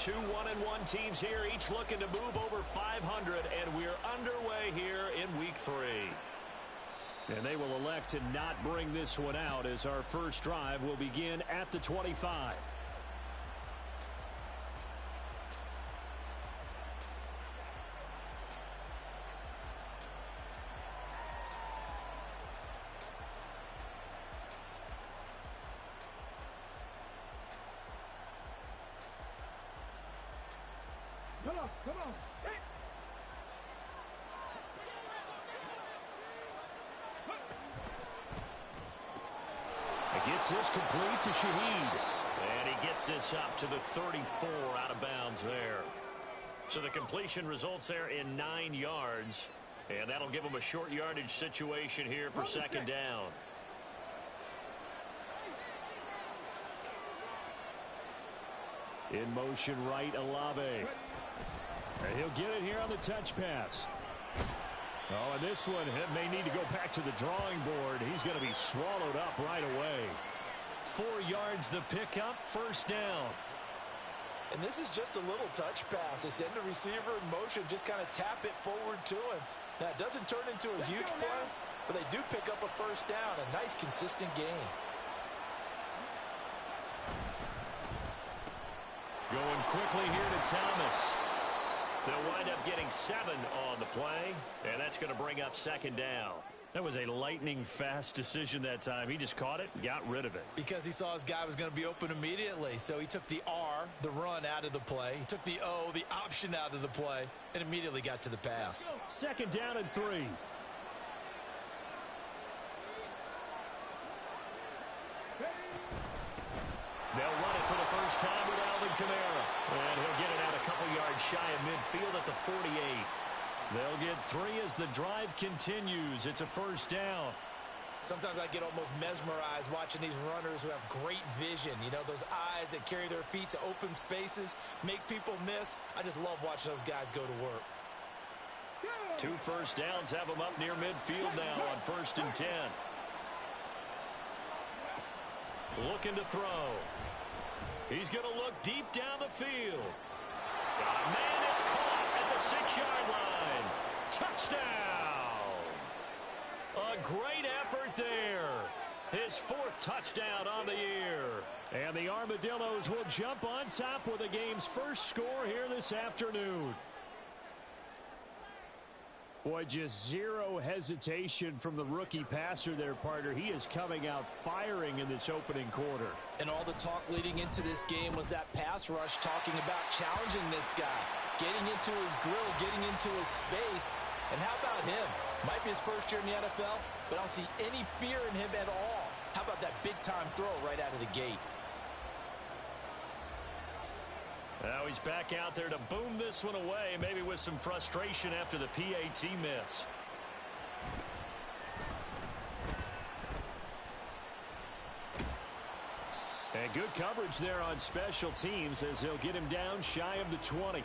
Two 1-1 teams here, each looking to move over 500, and we're underway here in week 3. And they will elect to not bring this one out as our first drive will begin at the 25. Come on. Hey. He gets this complete to Shaheed. And he gets this up to the 34 out of bounds there. So the completion results there in 9 yards. And that'll give him a short yardage situation here for second down. In motion right, Olave. And he'll get it here on the touch pass. Oh, and this one may need to go back to the drawing board. He's going to be swallowed up right away. 4 yards the pickup, first down. And this is just a little touch pass. They send the receiver in motion, just kind of tap it forward to him. Now, it doesn't turn into a huge play, but they do pick up a first down. A nice, consistent gain. Going quickly here to Thomas. They'll wind up getting 7 on the play, and that's going to bring up second down. That was a lightning-fast decision that time. He just caught it and got rid of it. Because he saw his guy was going to be open immediately, so he took the R, the run, out of the play. He took the O, the option, out of the play, and immediately got to the pass. Second down and 3. They'll run it for the first time with Alvin Kamara. And he'll get it out a couple yards shy of midfield at the 48. They'll get 3 as the drive continues. It's a first down. Sometimes I get almost mesmerized watching these runners who have great vision. You know, those eyes that carry their feet to open spaces, make people miss. I just love watching those guys go to work. 2 first downs have them up near midfield now on 1st and 10. Looking to throw. He's going to look deep down the field. Man, it's caught at the 6-yard line. Touchdown. A great effort there. His 4th touchdown on the year. And the Armadillos will jump on top with the game's first score here this afternoon. Boy, just zero hesitation from the rookie passer there, partner. He is coming out firing in this opening quarter. And all the talk leading into this game was that pass rush talking about challenging this guy, getting into his grill, getting into his space. And how about him? Might be his first year in the NFL, but I don't see any fear in him at all. How about that big-time throw right out of the gate? Now he's back out there to boom this one away, maybe with some frustration after the PAT miss. And good coverage there on special teams as they'll get him down shy of the 20.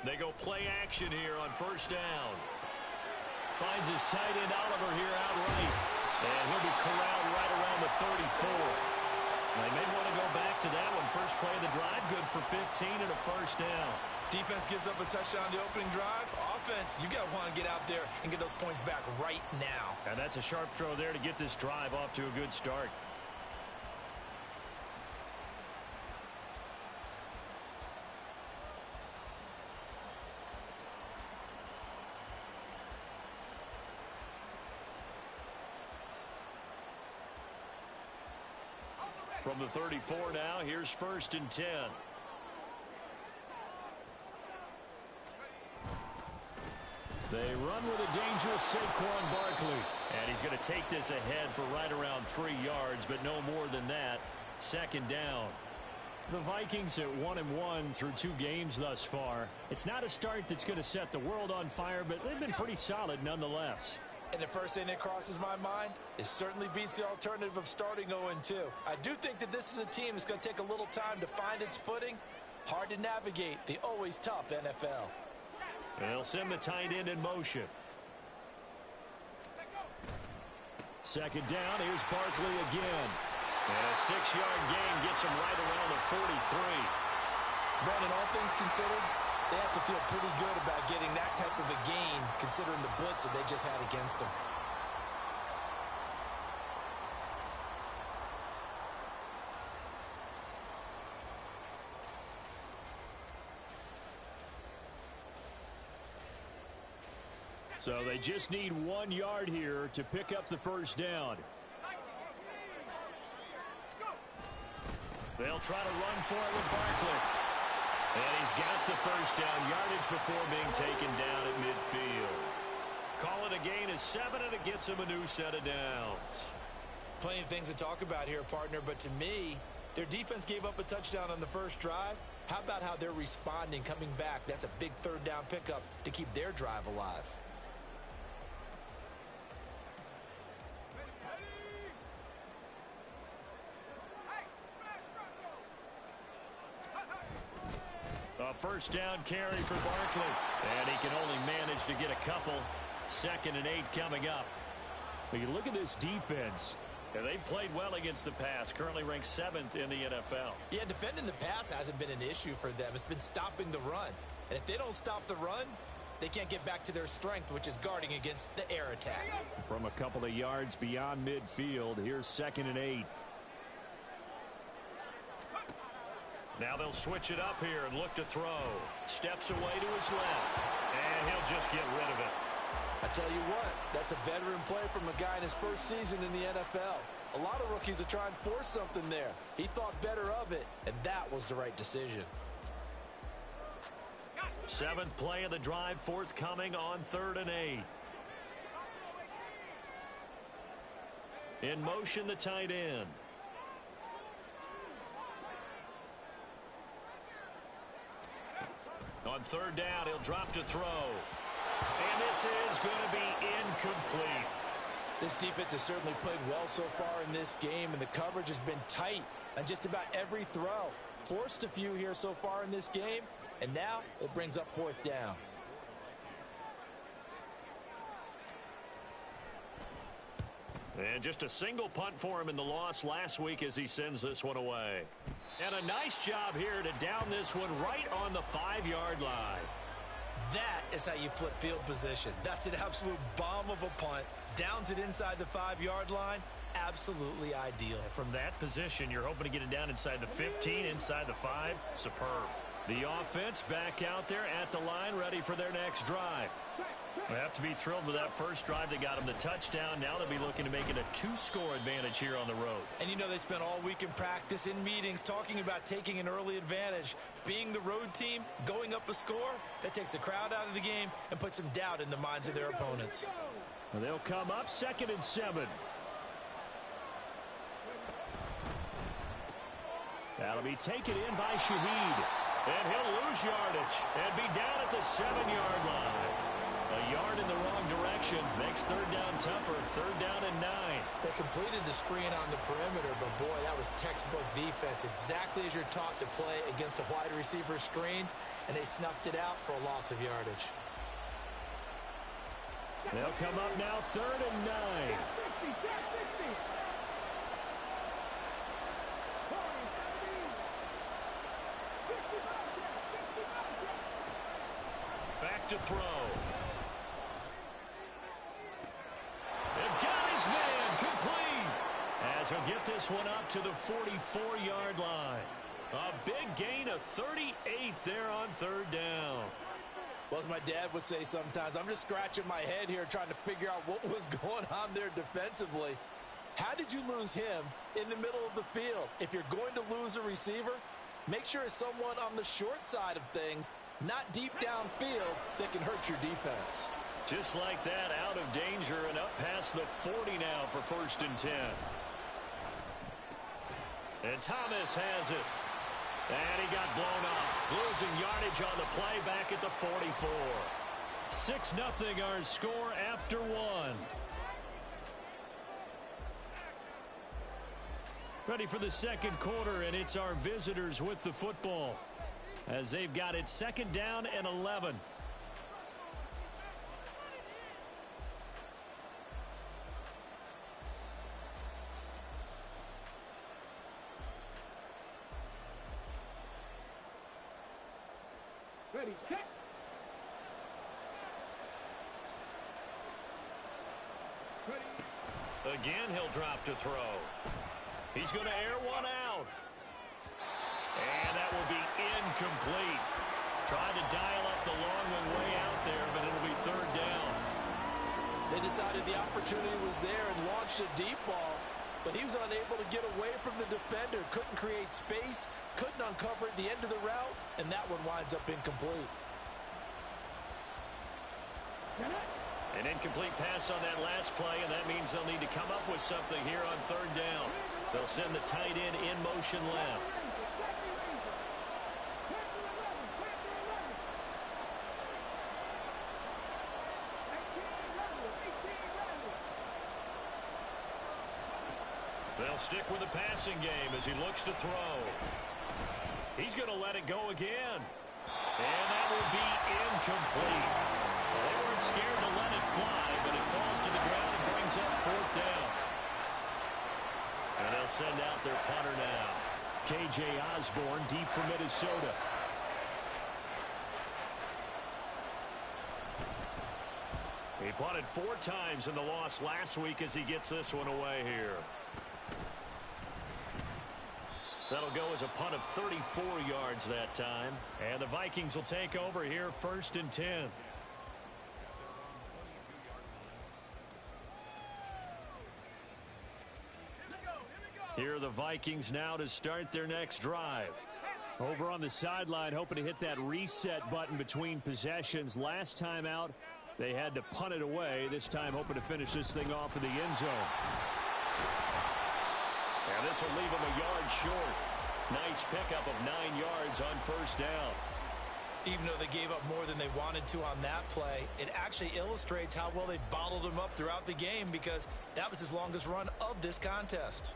They go play action here on first down. Finds his tight end Oliver here outright. And he'll be corralled right around the 34. They may want to go back to that one. First play of the drive, good for 15 and a first down. Defense gives up a touchdown on the opening drive. Offense, you got to want to get out there and get those points back right now. And that's a sharp throw there to get this drive off to a good start. From the 34 now, here's 1st and 10. They run with a dangerous Saquon Barkley. And he's going to take this ahead for right around 3 yards, but no more than that. Second down. The Vikings at 1-1 through 2 games thus far. It's not a start that's going to set the world on fire, but they've been pretty solid nonetheless. And the first thing that crosses my mind, it certainly beats the alternative of starting 0-2. I do think that this is a team that's going to take a little time to find its footing. Hard to navigate the always tough NFL. They'll send the tight end in motion. Second down, here's Barkley again. And a 6-yard gain gets him right around the 43. Brandon, all things considered, they have to feel pretty good about getting that type of a gain, considering the blitz that they just had against them. So they just need 1 yard here to pick up the first down. They'll try to run for it with Barkley. And he's got the first down yardage before being taken down at midfield. Call it a gain of 7, and it gets him a new set of downs. Plenty of things to talk about here, partner, but to me, their defense gave up a touchdown on the first drive. How about how they're responding, coming back? That's a big third down pickup to keep their drive alive. A first down carry for Barkley. And he can only manage to get a couple. 2nd and 8 coming up. But you look at this defense. And they've played well against the pass. Currently ranked 7th in the NFL. Yeah, defending the pass hasn't been an issue for them. It's been stopping the run. And if they don't stop the run, they can't get back to their strength, which is guarding against the air attack. From a couple of yards beyond midfield, here's 2nd and 8. Now they'll switch it up here and look to throw. Steps away to his left. And he'll just get rid of it. I tell you what, that's a veteran play from a guy in his first season in the NFL. A lot of rookies are trying to force something there. He thought better of it, and that was the right decision. 7th play of the drive, forthcoming on 3rd and 8. In motion, the tight end. On 3rd down, he'll drop to throw. And this is going to be incomplete. This defense has certainly played well so far in this game, and the coverage has been tight on just about every throw. Forced a few here so far in this game, and now it brings up 4th down. And just a single punt for him in the loss last week as he sends this one away. And a nice job here to down this one right on the 5-yard line. That is how you flip field position. That's an absolute bomb of a punt. Downs it inside the 5-yard line. Absolutely ideal. From that position, you're hoping to get it down inside the 15, inside the 5. Superb. The offense back out there at the line, ready for their next drive. They have to be thrilled with that first drive that got them the touchdown. Now they'll be looking to make it a 2-score advantage here on the road. And you know they spent all week in practice, in meetings, talking about taking an early advantage. Being the road team, going up a score, that takes the crowd out of the game and puts some doubt in the minds of their opponents. Well, they'll come up 2nd and 7. That'll be taken in by Shaheed. And he'll lose yardage and be down at the 7-yard line. A yard in the wrong direction makes 3rd down tougher. 3rd down and 9. They completed the screen on the perimeter, but boy, that was textbook defense. Exactly as you're taught to play against a wide receiver screen, and they snuffed it out for a loss of yardage. They'll come up now 3rd and 9. Back to throw. They've got his man complete. As he'll get this one up to the 44-yard line. A big gain of 38 there on 3rd down. Well, as my dad would say sometimes, I'm just scratching my head here trying to figure out what was going on there defensively. How did you lose him in the middle of the field? If you're going to lose a receiver, make sure it's someone on the short side of things, not deep downfield, that can hurt your defense. Just like that, out of danger and up past the 40 now for 1st and 10. And Thomas has it. And he got blown up. Losing yardage on the play back at the 44. 6-0 our score after one. Ready for the second quarter, and it's our visitors with the football as they've got it 2nd down and 11. Ready, check. Ready. Again, he'll drop to throw. He's going to air one out. And that will be incomplete. Tried to dial up the long one way out there, but it'll be 3rd down. They decided the opportunity was there and launched a deep ball, but he was unable to get away from the defender. Couldn't create space, couldn't uncover at the end of the route, and that one winds up incomplete. An incomplete pass on that last play, and that means they'll need to come up with something here on 3rd down. They'll send the tight end in motion left. They'll stick with the passing game as he looks to throw. He's going to let it go again. And that will be incomplete. They weren't scared to let it fly, but it falls to the ground and brings up 4th down. And they'll send out their punter now. K.J. Osborne, deep from Minnesota. He punted 4 times in the loss last week as he gets this one away here. That'll go as a punt of 34 yards that time. And the Vikings will take over here 1st and 10. Here are the Vikings now to start their next drive. Over on the sideline, hoping to hit that reset button between possessions. Last time out, they had to punt it away. This time, hoping to finish this thing off in the end zone. And this will leave them a yard short. Nice pickup of 9 yards on 1st down. Even though they gave up more than they wanted to on that play, it actually illustrates how well they bottled him up throughout the game, because that was his longest run of this contest.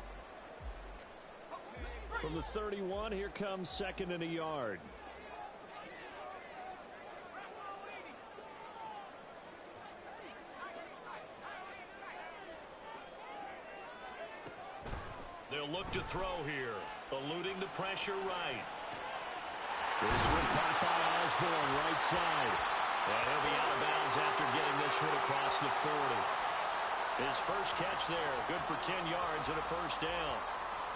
From the 31, here comes 2nd and a yard. They'll look to throw here, eluding the pressure right. This one caught by Osborne, right side. And he'll be out of bounds after getting this one across the 40. His first catch there, good for 10 yards and a 1st down.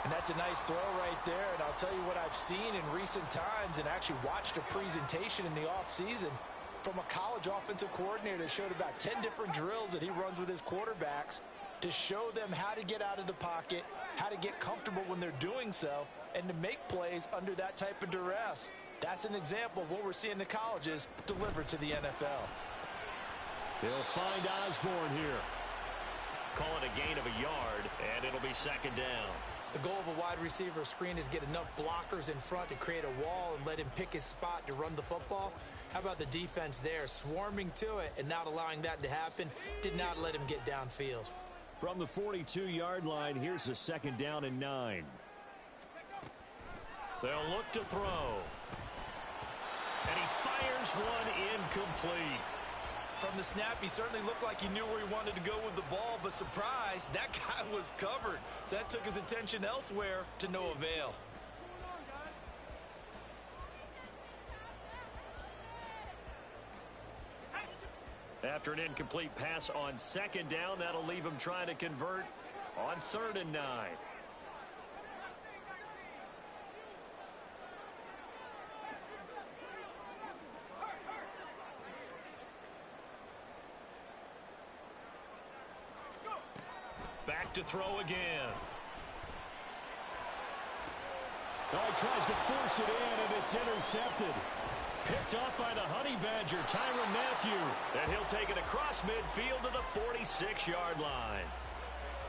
And that's a nice throw right there. And I'll tell you what I've seen in recent times, and actually watched a presentation in the offseason from a college offensive coordinator that showed about 10 different drills that he runs with his quarterbacks to show them how to get out of the pocket, how to get comfortable when they're doing so, and to make plays under that type of duress. That's an example of what we're seeing in the colleges delivered to the NFL. They'll find Osborne here. Call it a gain of a yard, and it'll be 2nd down. The goal of a wide receiver screen is get enough blockers in front to create a wall and let him pick his spot to run the football. How about the defense there, swarming to it and not allowing that to happen? Did not let him get downfield. From the 42-yard line, here's the 2nd down and 9. They'll look to throw. And he fires one incomplete. From the snap, he certainly looked like he knew where he wanted to go with the ball, but surprise, that guy was covered. So that took his attention elsewhere to no avail. After an incomplete pass on 2nd down, that'll leave him trying to convert on 3rd and 9. Back to throw again. Oh, he tries to force it in, and it's intercepted. Picked off by the Honey Badger, Tyrann Mathieu. And he'll take it across midfield to the 46-yard line.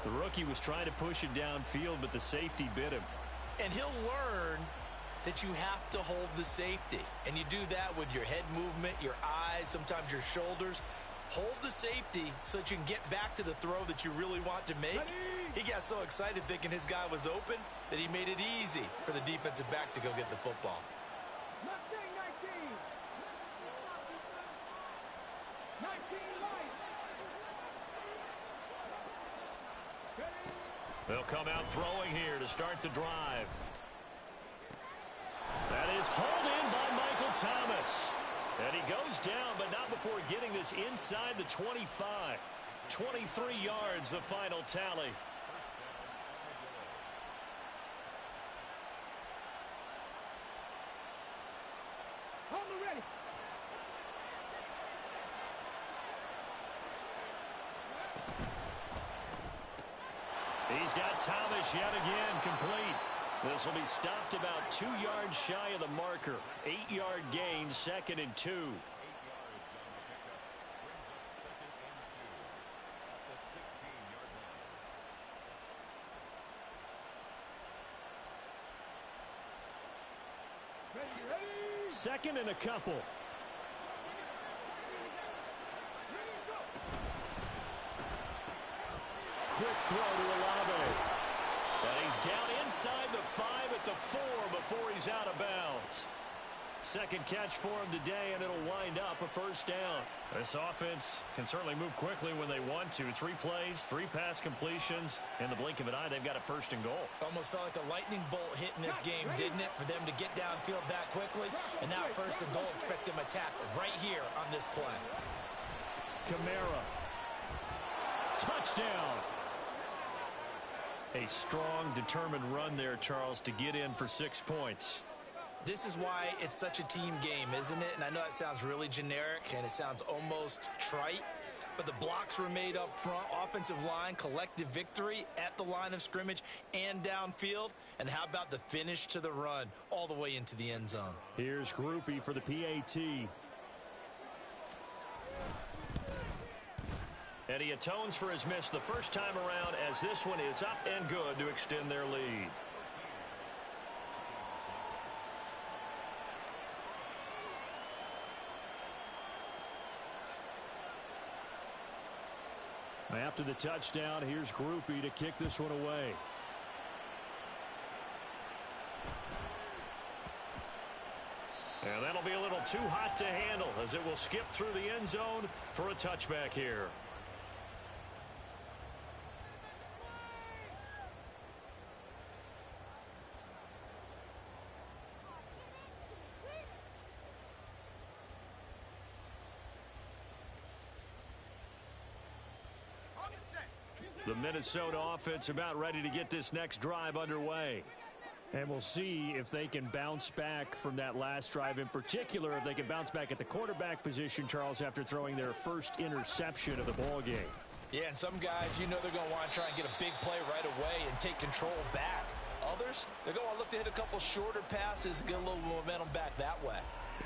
The rookie was trying to push it downfield, but the safety bit him. And he'll learn that you have to hold the safety. And you do that with your head movement, your eyes, sometimes your shoulders. Hold the safety so that you can get back to the throw that you really want to make. He got so excited thinking his guy was open that he made it easy for the defensive back to go get the football. 19 light. They'll come out throwing here to start the drive. That is hauled in by Michael Thomas. And he goes down, but not before getting this inside the 25. 23 yards, the final tally. Hold ready. He's got Thomas yet again complete. This will be stopped about 2 yards shy of the marker. 8-yard gain, 2nd and 2. Ready. 2nd and a couple. Quick throw to Olave. And he's down inside the 5 at the 4 before he's out of bounds. Second catch for him today, and it'll wind up a first down. This offense can certainly move quickly when they want to. 3 plays, 3 pass completions. In the blink of an eye, they've got a first and goal. Almost felt like a lightning bolt hit in this game, didn't it? For them to get downfield that quickly. And now first and goal, expect them attack right here on this play. Kamara. Touchdown. A strong, determined run there, Charles, to get in for 6 points. This is why it's such a team game, isn't it? And I know that sounds really generic and it sounds almost trite, but the blocks were made up front, offensive line, collective victory at the line of scrimmage and downfield. And how about the finish to the run all the way into the end zone? Here's Groupie for the PAT. And he atones for his miss the first time around, as this one is up and good to extend their lead. After the touchdown, here's Groupie to kick this one away. And that'll be a little too hot to handle, as it will skip through the end zone for a touchback here. The Minnesota offense about ready to get this next drive underway. And we'll see if they can bounce back from that last drive, in particular if they can bounce back at the quarterback position, Charles, after throwing their first interception of the ball game. Yeah, and some guys, you know, they're going to want to try and get a big play right away and take control back. Others, they're going to look to hit a couple shorter passes, get a little momentum back that way.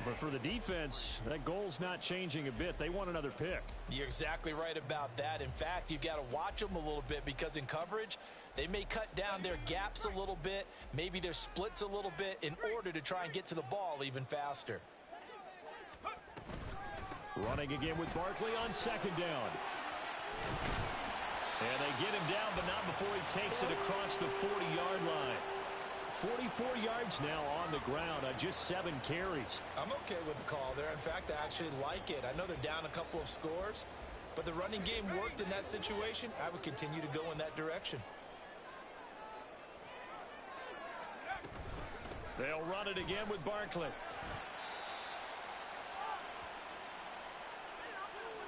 But for the defense, that goal's not changing a bit. They want another pick. You're exactly right about that. In fact, you've got to watch them a little bit, because in coverage, they may cut down their gaps a little bit, maybe their splits a little bit, in order to try and get to the ball even faster. Running again with Barkley on second down. And they get him down, but not before he takes it across the 40-yard line. 44 yards now on the ground on just 7 carries. I'm okay with the call there. In fact, I actually like it. I know they're down a couple of scores, but the running game worked in that situation. I would continue to go in that direction. They'll run it again with Barkley.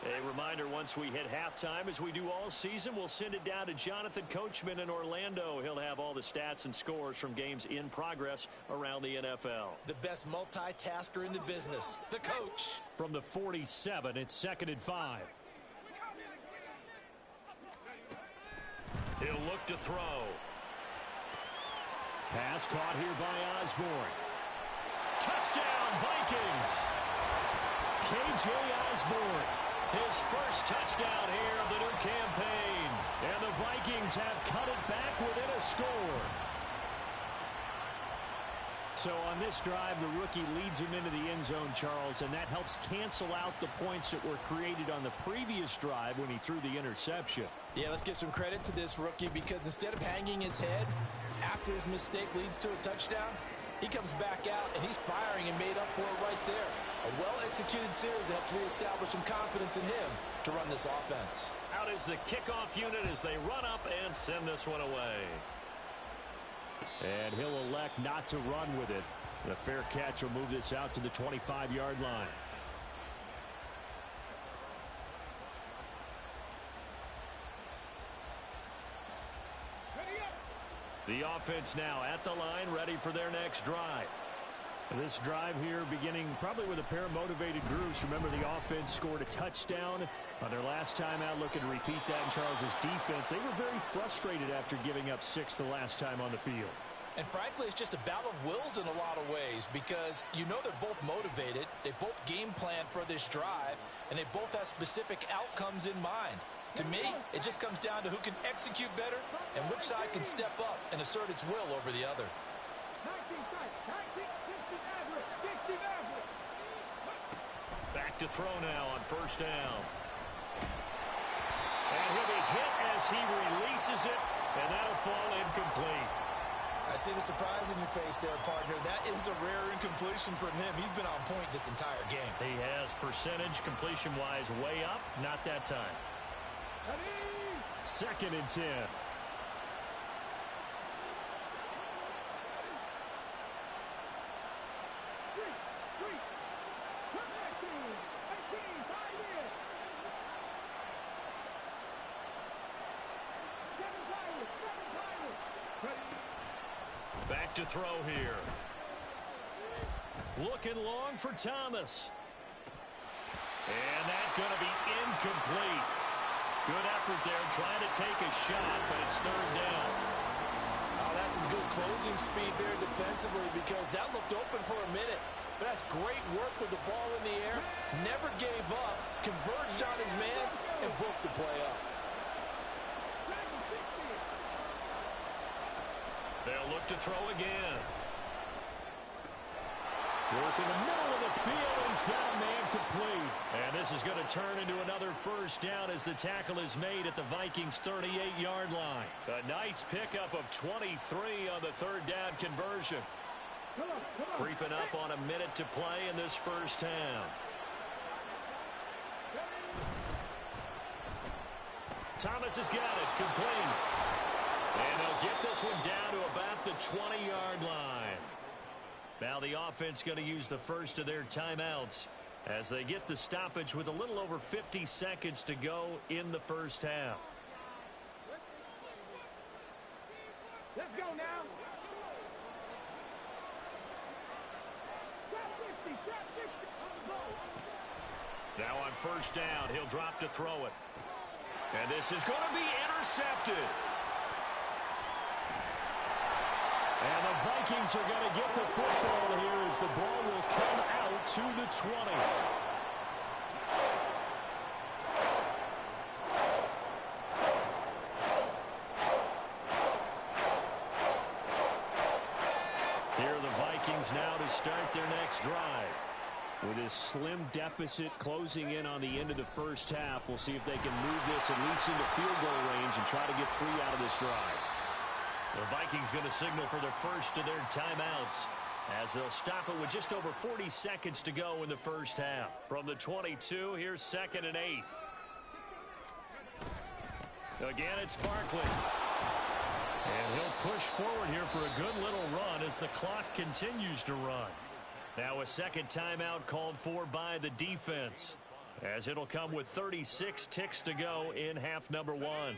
A reminder, once we hit halftime, as we do all season, we'll send it down to Jonathan Coachman in Orlando. He'll have all the stats and scores from games in progress around the NFL. The best multitasker in the business, the coach. From the 47, it's 2nd and 5. He'll look to throw. Pass caught here by Osborne. Touchdown, Vikings! K.J. Osborne. His first touchdown here of the new campaign. And the Vikings have cut it back within a score. So on this drive, the rookie leads him into the end zone, Charles, and that helps cancel out the points that were created on the previous drive when he threw the interception. Yeah, let's give some credit to this rookie because instead of hanging his head after his mistake leads to a touchdown, he comes back out and he's firing and made up for it right there. A well-executed series helps reestablish some confidence in him to run this offense. Out is the kickoff unit as they run up and send this one away. And he'll elect not to run with it. The fair catch will move this out to the 25-yard line. The offense now at the line, ready for their next drive. This drive here beginning probably with a pair of motivated groups. Remember, the offense scored a touchdown on their last time out. Looking to repeat that in Charles's defense. They were very frustrated after giving up 6 the last time on the field. And frankly, it's just a battle of wills in a lot of ways because you know they're both motivated. They both game plan for this drive, and they both have specific outcomes in mind. To me, it just comes down to who can execute better and which side can step up and assert its will over the other. Back to throw now on first down. And he'll be hit as he releases it, and that'll fall incomplete. I see the surprise in your face there, partner. That is a rare incompletion from him. He's been on point this entire game. He has percentage completion-wise way up, not that time. 2nd and 10. Back to throw here. Looking long for Thomas. And that's going to be incomplete. Good effort there trying to take a shot, but it's 3rd down. Oh, that's some good closing speed there defensively because that looked open for a minute. But that's great work with the ball in the air. Never gave up, converged on his man, and broke the play up. They'll look to throw again. Work in the middle of the field, and he's got a man complete. And this is going to turn into another first down as the tackle is made at the Vikings' 38-yard line. A nice pickup of 23 on the 3rd down conversion. Creeping up on a minute to play in this first half. Thomas has got it, complete. And they'll get this one down to about the 20-yard line. Now the offense going to use the first of their timeouts as they get the stoppage with a little over 50 seconds to go in the first half. Let's go now. Now on first down, he'll drop to throw it. And this is going to be intercepted. And the Vikings are going to get the football here as the ball will come out to the 20. Here are the Vikings now to start their next drive. With this slim deficit closing in on the end of the first half, we'll see if they can move this at least into field goal range and try to get 3 out of this drive. The Vikings going to signal for their first of their timeouts as they'll stop it with just over 40 seconds to go in the first half. From the 22, here's 2nd and 8. Again, it's Barkley. And he'll push forward here for a good little run as the clock continues to run. Now a second timeout called for by the defense as it'll come with 36 ticks to go in half number 1.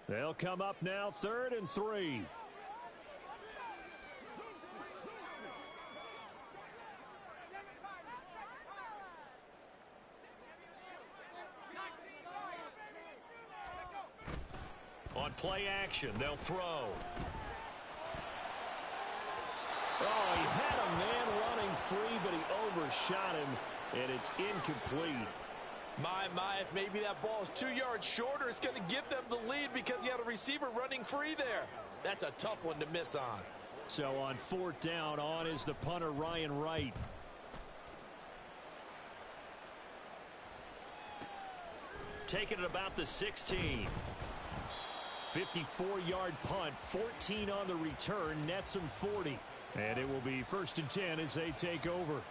They'll come up now 3rd and 3. On play action, they'll throw. Oh, he had a man running free, but he overshot him, and it's incomplete. My, if maybe that ball is 2 yards shorter, it's going to give them the lead because you had a receiver running free there. That's a tough one to miss on. So on fourth down, on is the punter, Ryan Wright. Taking it about the 16. 54-yard punt, 14 on the return, nets them 40. And it will be 1st and 10 as they take over.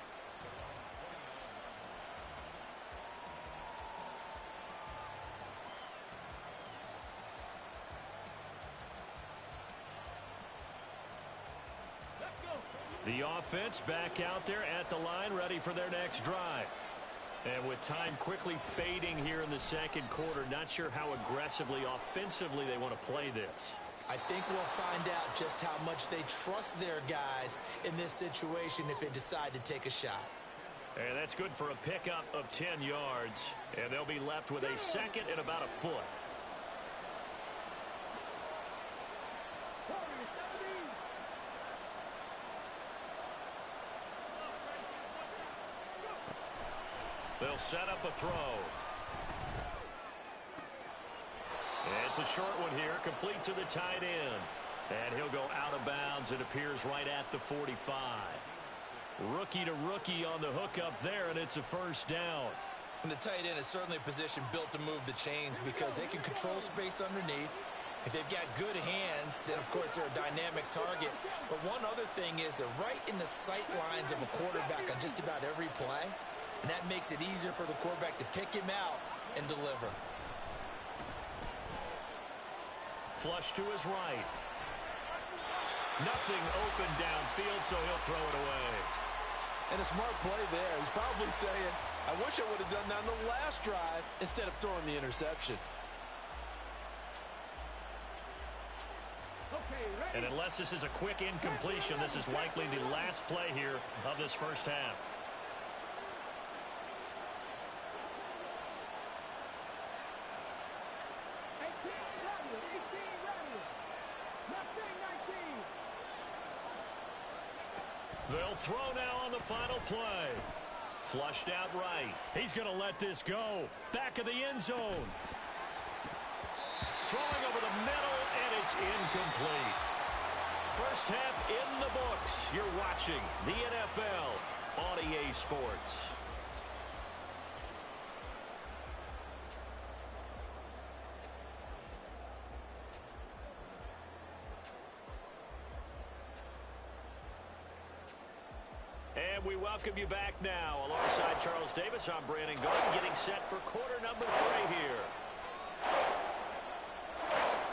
The offense back out there at the line, ready for their next drive. And with time quickly fading here in the second quarter, not sure how aggressively, offensively they want to play this. I think we'll find out just how much they trust their guys in this situation if they decide to take a shot. And that's good for a pickup of 10 yards. And they'll be left with a second and about a foot. They'll set up a throw. It's a short one here, complete to the tight end. And he'll go out of bounds. It appears right at the 45. Rookie to rookie on the hook up there, and it's a first down. And the tight end is certainly a position built to move the chains because they can control space underneath. If they've got good hands, then of course they're a dynamic target. But one other thing is they're right in the sight lines of a quarterback on just about every play. And that makes it easier for the quarterback to pick him out and deliver. Flush to his right. Nothing open downfield, so he'll throw it away. And a smart play there. He's probably saying, I wish I would have done that on the last drive instead of throwing the interception. And unless this is a quick incompletion, this is likely the last play here of this first half. They'll throw now on the final play. Flushed out right. He's going to let this go. Back of the end zone. Throwing over the middle, and it's incomplete. First half in the books. You're watching the NFL on EA Sports. And we welcome you back now. Alongside Charles Davis, I'm Brandon Gordon, getting set for quarter number 3 here.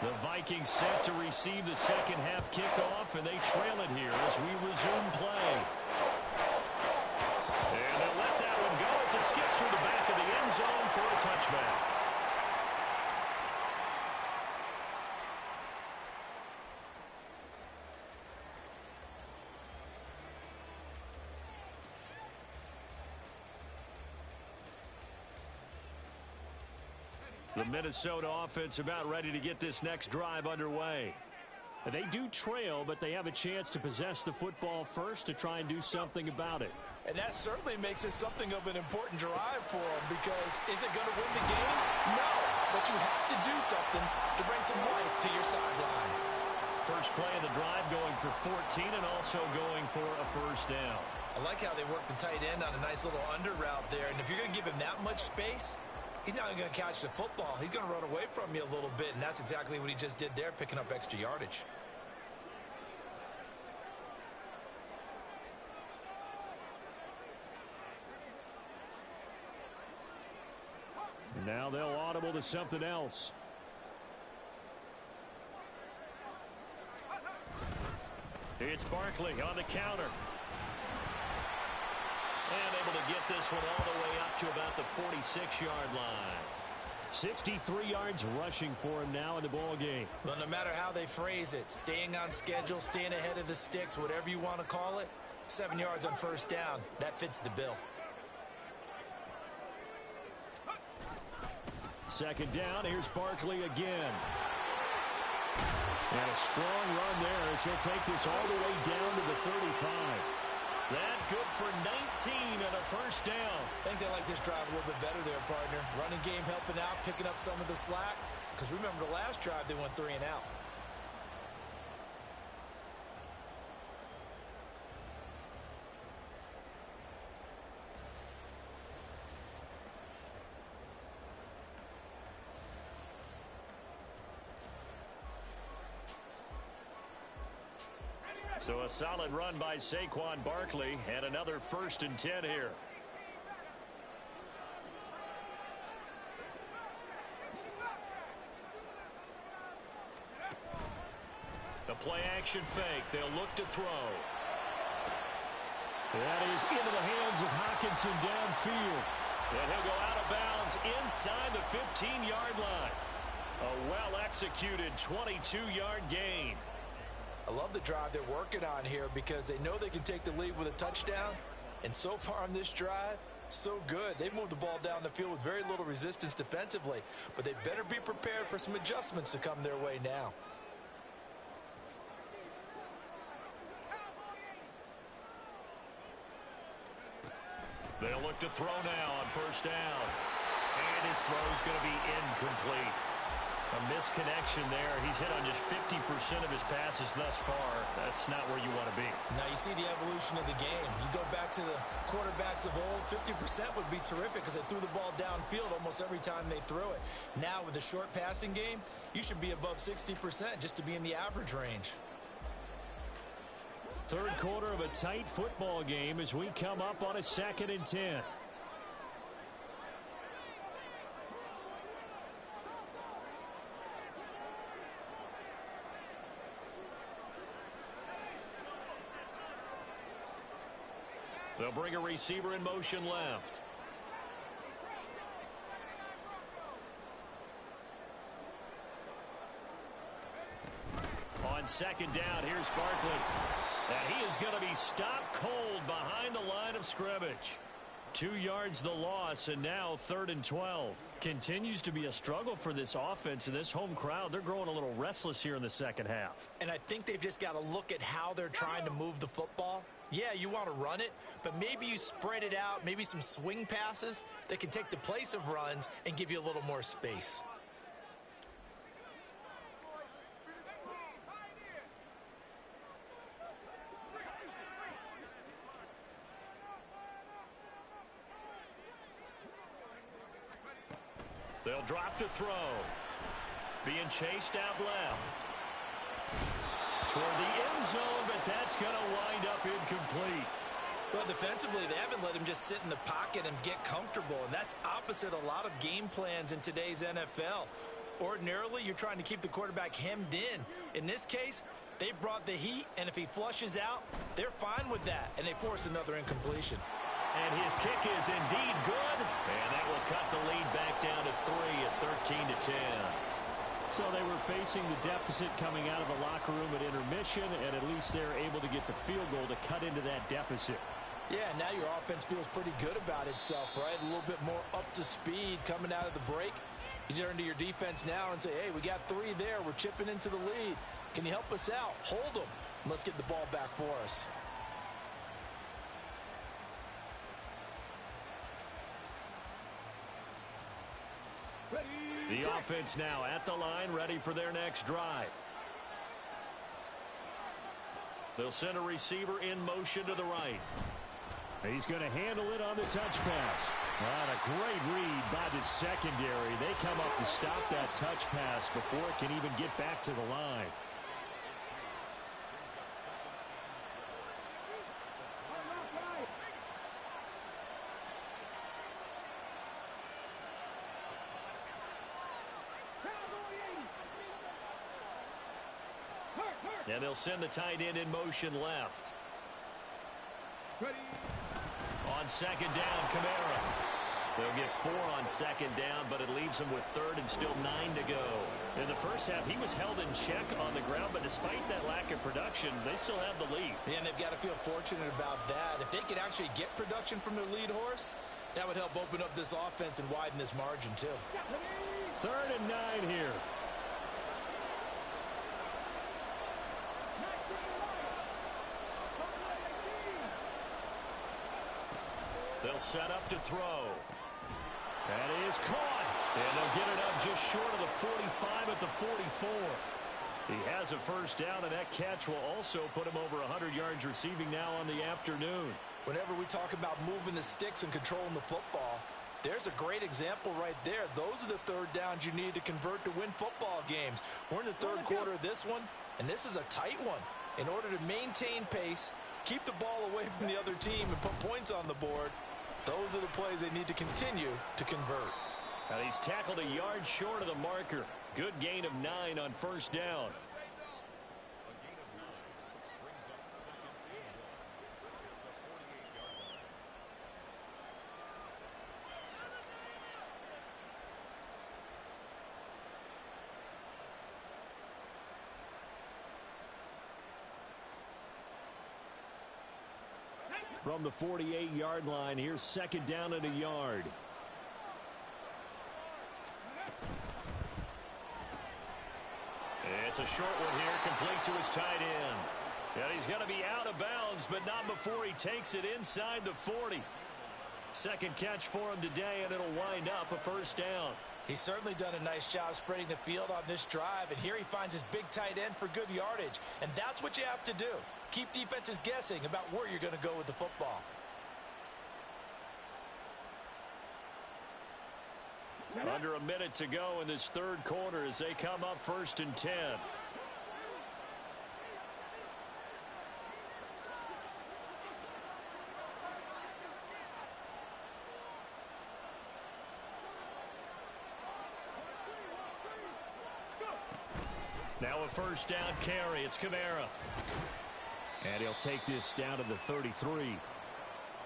The Vikings set to receive the second half kickoff, and they trail it here as we resume play. And they'll let that one go as it skips through the back of the end zone for a touchback. The Minnesota offense about ready to get this next drive underway. They do trail, but they have a chance to possess the football first to try and do something about it. And that certainly makes it something of an important drive for them because is it going to win the game? No, but you have to do something to bring some life to your sideline. First play of the drive going for 14 and also going for a first down. I like how they work the tight end on a nice little under route there. And if you're going to give him that much space, he's not going to catch the football. He's going to run away from you a little bit, and that's exactly what he just did there, picking up extra yardage. Now they'll audible to something else. It's Barkley on the counter. And able to get this one all the way up to about the 46-yard line. 63 yards rushing for him now in the ball game. Well, no matter how they phrase it, staying on schedule, staying ahead of the sticks, whatever you want to call it, 7 yards on first down, that fits the bill. Second down, here's Barkley again. And a strong run there as he'll take this all the way down to the 35. That good for 19 and a first down. I think they like this drive a little bit better there, partner. Running game helping out, picking up some of the slack. Because remember the last drive, they went 3 and out. So a solid run by Saquon Barkley and another 1st and 10 here. The play action fake. They'll look to throw. That is into the hands of Hockenson downfield. And he'll go out of bounds inside the 15-yard line. A well-executed 22-yard gain. I love the drive they're working on here because they know they can take the lead with a touchdown. And so far on this drive, so good. They've moved the ball down the field with very little resistance defensively. But they better be prepared for some adjustments to come their way now. They'll look to throw now on 1st down. And his throw's going to be incomplete. A misconnection there. He's hit on just 50% of his passes thus far. That's not where you want to be. Now you see the evolution of the game. You go back to the quarterbacks of old, 50% would be terrific because they threw the ball downfield almost every time they threw it. Now with the short passing game, you should be above 60% just to be in the average range. Third quarter of a tight football game as we come up on a 2nd and 10. They'll bring a receiver in motion left. On 2nd down, here's Barkley. And he is going to be stopped cold behind the line of scrimmage. 2 yards the loss, and now 3rd and 12. Continues to be a struggle for this offense and this home crowd. They're growing a little restless here in the second half. And I think they've just got to look at how they're trying to move the football. Yeah, you want to run it, but maybe you spread it out, maybe some swing passes that can take the place of runs and give you a little more space. They'll drop to throw. Being chased out left. Toward the end zone, but that's going to wind up incomplete. Well, defensively, they haven't let him just sit in the pocket and get comfortable, and that's opposite a lot of game plans in today's NFL. Ordinarily, you're trying to keep the quarterback hemmed in. In this case, they brought the heat, and if he flushes out, they're fine with that, and they force another incompletion. And his kick is indeed good, and that will cut the lead back down to 3 at 13-10. So they were facing the deficit coming out of the locker room at intermission, and at least they're able to get the field goal to cut into that deficit. Yeah, now your offense feels pretty good about itself, right? A little bit more up to speed coming out of the break. You turn to your defense now and say, hey, we got 3 there. We're chipping into the lead. Can you help us out? Hold them. Let's get the ball back for us. The offense now at the line, ready for their next drive. They'll send a receiver in motion to the right. He's going to handle it on the touch pass. What a great read by the secondary. They come up to stop that touch pass before it can even get back to the line. And they'll send the tight end in motion left. On 2nd down, Kamara. They'll get 4 on 2nd down, but it leaves them with 3rd and still 9 to go. In the first half, he was held in check on the ground, but despite that lack of production, they still have the lead. Yeah, and they've got to feel fortunate about that. If they could actually get production from their lead horse, that would help open up this offense and widen this margin, too. 3rd and 9 here. They'll set up to throw. That is caught. And they'll get it up just short of the 45 at the 44. He has a 1st down, and that catch will also put him over 100 yards receiving now on the afternoon. Whenever we talk about moving the sticks and controlling the football, there's a great example right there. Those are the 3rd downs you need to convert to win football games. We're in the 3rd quarter of this one, and this is a tight one. In order to maintain pace, keep the ball away from the other team, and put points on the board, those are the plays they need to continue to convert. Now he's tackled a yard short of the marker. Good gain of 9 on first down. From the 48-yard line, here's second down and a yard. It's a short one here, complete to his tight end. And he's going to be out of bounds, but not before he takes it inside the 40. Second catch for him today, and it'll wind up a first down. He's certainly done a nice job spreading the field on this drive, and here he finds his big tight end for good yardage. And that's what you have to do. Keep defenses guessing about where you're going to go with the football. Under a minute to go in this third quarter as they come up 1st and 10. Now a first down carry. It's Kamara. And he'll take this down to the 33.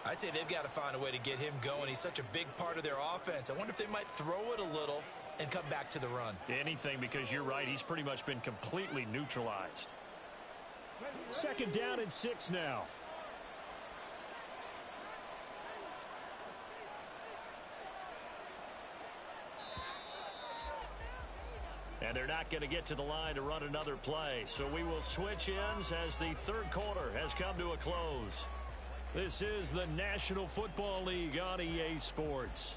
I'd say they've got to find a way to get him going. He's such a big part of their offense. I wonder if they might throw it a little and come back to the run. Anything, because you're right. He's pretty much been completely neutralized. Second down and 6 now. And they're not going to get to the line to run another play. So we will switch ends as the third quarter has come to a close. This is the National Football League on EA Sports.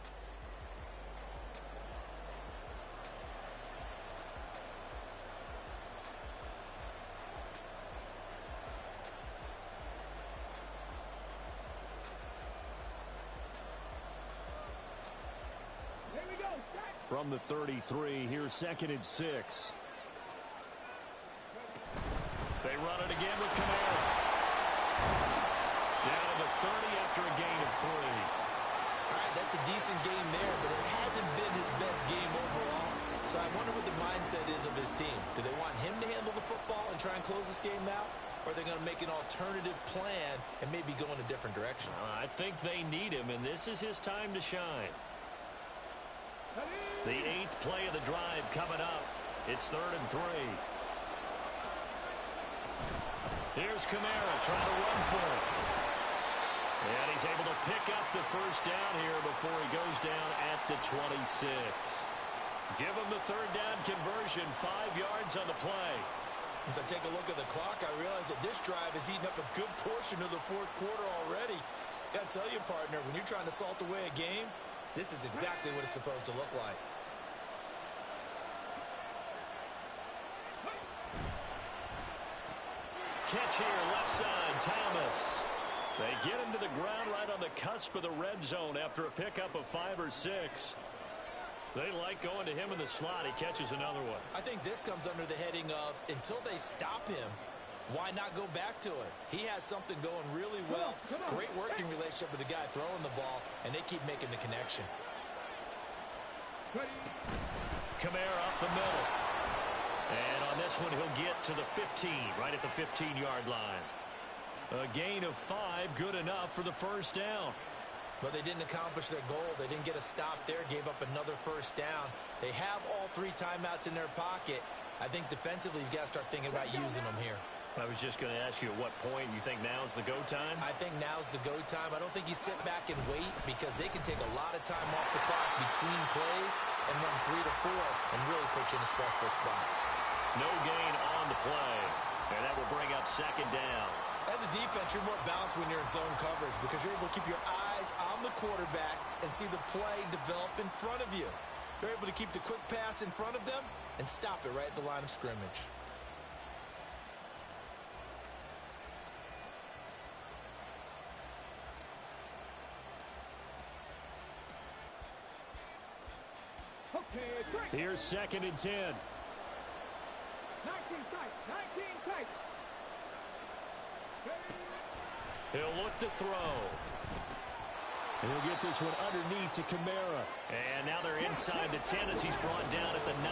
From the 33, here's 2nd and 6. They run it again with Kamara. Down to the 30 after a gain of 3. All right, that's a decent game there, but it hasn't been his best game overall. So I wonder what the mindset is of his team. Do they want him to handle the football and try and close this game out? Or are they going to make an alternative plan and maybe go in a different direction? I think they need him, and this is his time to shine. The 8th play of the drive coming up. It's 3rd and 3. Here's Kamara trying to run for it. And he's able to pick up the first down here before he goes down at the 26. Give him the third down conversion, 5 yards on the play. As I take a look at the clock, I realize that this drive has eaten up a good portion of the fourth quarter already. Got to tell you, partner, when you're trying to salt away a game, this is exactly what it's supposed to look like. Catch here, left side, Thomas. They get him to the ground right on the cusp of the red zone after a pickup of 5 or 6. They like going to him in the slot. He catches another one. I think this comes under the heading of, until they stop him, why not go back to it? He has something going really well. Great working relationship with the guy throwing the ball, and they keep making the connection. Kamara up the middle. And on this one, he'll get to the 15, right at the 15-yard line. A gain of 5, good enough for the first down. But they didn't accomplish their goal. They didn't get a stop there, gave up another first down. They have all 3 timeouts in their pocket. I think defensively, you've got to start thinking about using them here. I was just going to ask you at what point you think now's the go time? I think now's the go time. I don't think you sit back and wait, because they can take a lot of time off the clock between plays and run 3 to 4 and really put you in a stressful spot. No gain on the play. And that will bring up second down. As a defense, you're more balanced when you're in zone coverage because you're able to keep your eyes on the quarterback and see the play develop in front of you. You're able to keep the quick pass in front of them and stop it right at the line of scrimmage. Here's 2nd and 10. 19 tight. He'll look to throw. He'll get this one underneath to Kamara. And now they're inside the 10 as he's brought down at the 9.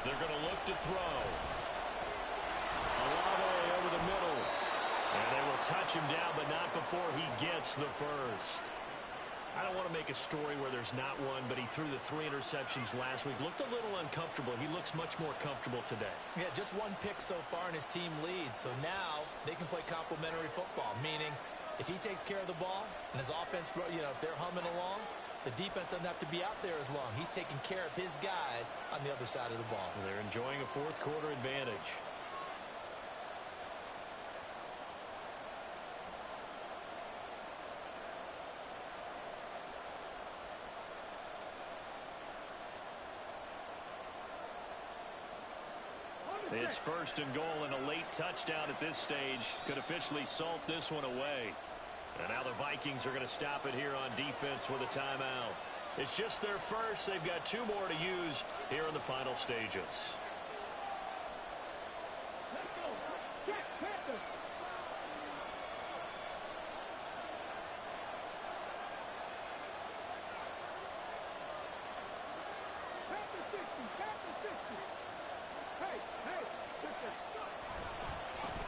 They're going to look to throw. Olave over the middle. And they will touch him down, but not before he gets the first. I don't want to make a story where there's not one, but he threw the 3 interceptions last week. Looked a little uncomfortable. He looks much more comfortable today. Yeah, just 1 pick so far and his team leads. So now they can play complementary football, meaning if he takes care of the ball and his offense, if they're humming along, the defense doesn't have to be out there as long. He's taking care of his guys on the other side of the ball. They're enjoying a fourth quarter advantage. It's first and goal, and a late touchdown at this stage could officially salt this one away. And now the Vikings are going to stop it here on defense with a timeout. It's just their first. They've got 2 more to use here in the final stages. Let's go. Check, Panthers. Panther 60, Panther 60. Hey, listen.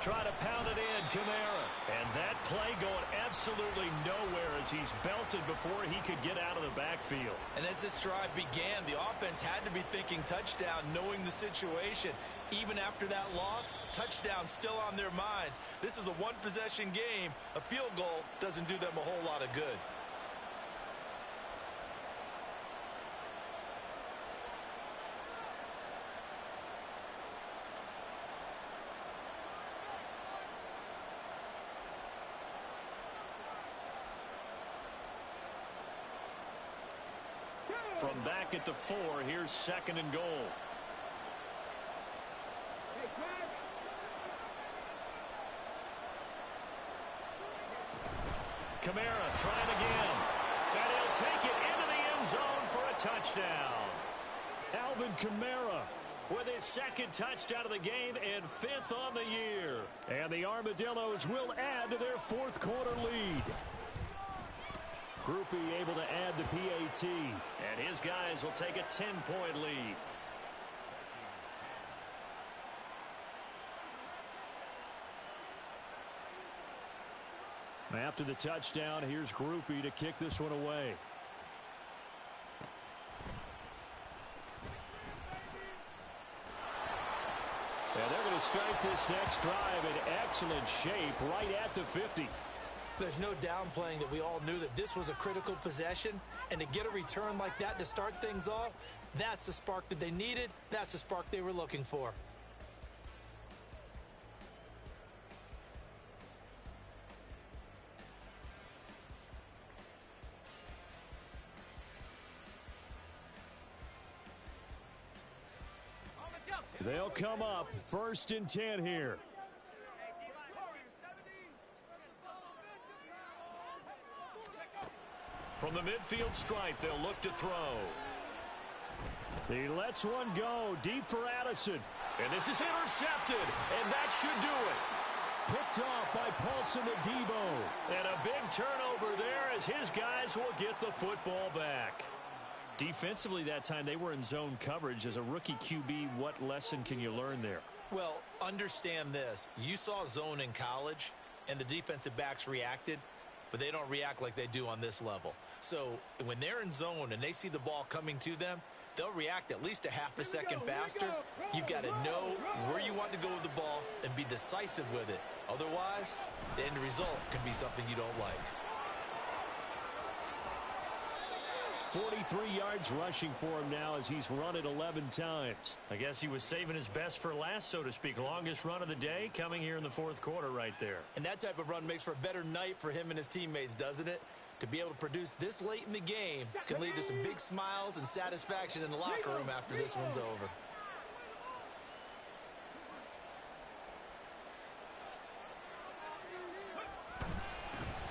Try to pound it in, Kamara. And that play going absolutely nowhere as he's belted before he could get out of the backfield. And as this drive began, the offense had to be thinking touchdown, knowing the situation. Even after that loss, touchdown still on their minds. This is a 1-possession game. A field goal doesn't do them a whole lot of good. From back at the 4, here's second and goal. Hey, Clyde. Kamara trying again. And he'll take it into the end zone for a touchdown. Alvin Kamara With his second touchdown of the game and 5th on the year. And the Armadillos will add to their fourth quarter lead. Groupie able to add the PAT. And his guys will take a 10-point lead. After the touchdown, here's Groupie to kick this one away. And they're going to start this next drive in excellent shape right at the 50. There's no downplaying that we all knew that this was a critical possession, and to get a return like that to start things off, that's the spark that they needed. That's the spark they were looking for. They'll come up 1st and 10 here. From the midfield stripe, they'll look to throw. He lets one go deep for Addison. And this is intercepted, and that should do it. Picked off by Paulson Adebo. And a big turnover there as his guys will get the football back. Defensively that time, they were in zone coverage. As a rookie QB, what lesson can you learn there? Well, understand this. You saw zone in college, and the defensive backs reacted, but they don't react like they do on this level. So when they're in zone and they see the ball coming to them, they'll react at least a half a second faster. You've got to know where you want to go with the ball and be decisive with it. Otherwise, the end result can be something you don't like. 43 yards rushing for him now as he's run it 11 times. I guess he was saving his best for last, so to speak. Longest run of the day coming here in the fourth quarter right there. And that type of run makes for a better night for him and his teammates, doesn't it? To be able to produce this late in the game can lead to some big smiles and satisfaction in the locker room after this one's over.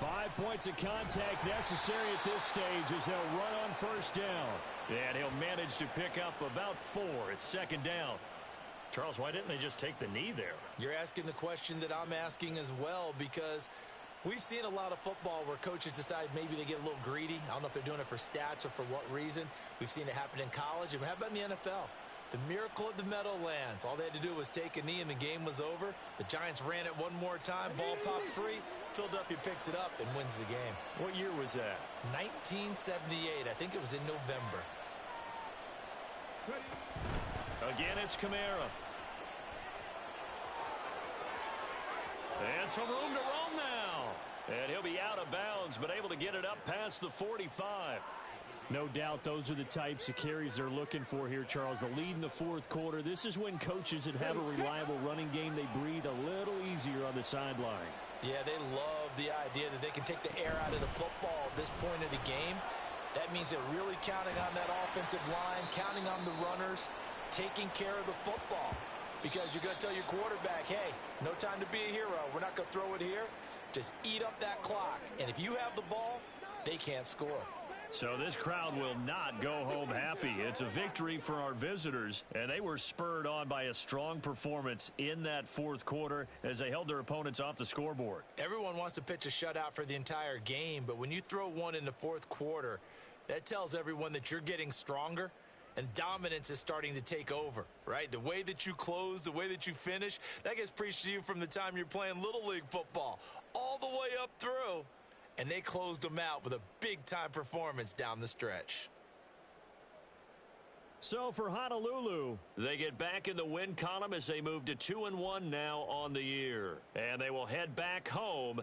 5 points of contact necessary at this stage as they'll run on first down. And he'll manage to pick up about 4. It's second down. Charles, why didn't they just take the knee there? You're asking the question that I'm asking as well, because we've seen a lot of football where coaches decide maybe they get a little greedy. I don't know if they're doing it for stats or for what reason. We've seen it happen in college. And how about in the NFL? The miracle of the Meadowlands. All they had to do was take a knee and the game was over. The Giants ran it one more time. Ball popped free. Philadelphia picks it up and wins the game. What year was that? 1978. I think it was in November. Again, it's Kamara. And some room to roam now. And he'll be out of bounds, but able to get it up past the 45. No doubt those are the types of carries they're looking for here, Charles. The lead in the fourth quarter. This is when coaches that have a reliable running game, they breathe a little easier on the sideline. Yeah, they love the idea that they can take the air out of the football at this point of the game. That means they're really counting on that offensive line, counting on the runners, taking care of the football. Because you're going to tell your quarterback, hey, no time to be a hero. We're not going to throw it here. Just eat up that clock. And if you have the ball, they can't score. So this crowd will not go home happy. It's a victory for our visitors, and they were spurred on by a strong performance in that fourth quarter as they held their opponents off the scoreboard. Everyone wants to pitch a shutout for the entire game, but when you throw one in the fourth quarter, that tells everyone that you're getting stronger and dominance is starting to take over, right? The way that you close, the way that you finish, that gets preached to you from the time you're playing Little League football all the way up through. And they closed them out with a big-time performance down the stretch. So for Honolulu, they get back in the win column as they move to 2-1 now on the year. And they will head back home